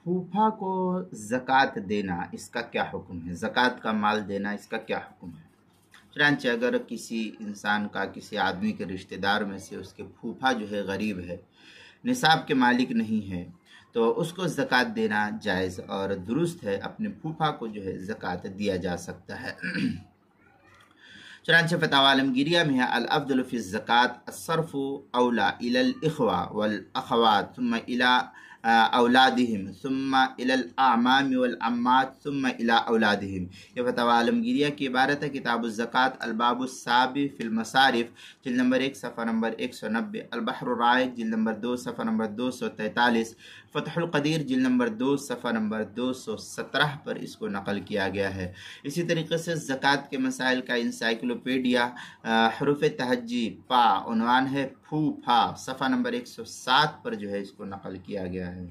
फूफा को ज़कात देना इसका क्या हुक्म है, ज़कात का माल देना इसका क्या हुक्म है। चुनांचे अगर किसी इंसान का किसी आदमी के रिश्तेदार में से उसके फूफा जो है गरीब है, निसाब के मालिक नहीं है, तो उसको ज़कात देना जायज़ और दुरुस्त है। अपने फूफा को जो है ज़कात दिया जा सकता है। चुनांचे फतावा आलमगीरिया में है अल अफ़्ज़लु फ़ी ज़कात अस्सर्फ़ु औला इलल इख़वा वल अख़वात सुम्मा इला औलादिहिम सुम्मा इलल आमाम वल अम्मात सुम्मा इला औलादिहिम। ये फतावा आलमगीरिया की इबारत है। किताब ज़कात अलबाबुस साबि फिल मसारिफ जिल्द नंबर 1 सफ़ा नंबर 190, अल बहरुर राइक़ जिल्द नंबर 2 सफ़ा नंबर 243, फ़तहुल क़दीर जिल्द नंबर 2 सफ़ा नंबर 217 पर इसको नकल किया गया है। इसी तरीके से ज़कात के मसाइल का इंसाइक्लोपीडिया हरूफ तहज्जी पा उन्वान है फूफा, सफ़ा नंबर 107 पर जो है इसको नकल किया गया है।